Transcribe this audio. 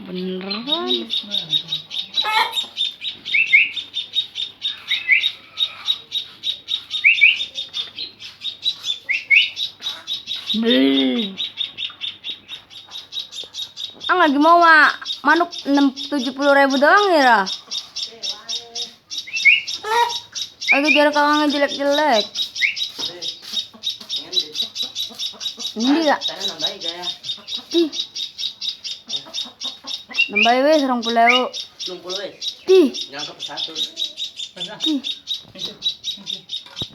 beneran. Lagi mau manuk 70.000 doang ya. Aduh biar kau jelek-jelek. Ini gak? Ih. Nambah wes 20.000. 20 wes. Ih. Nyangkep 100. Ih.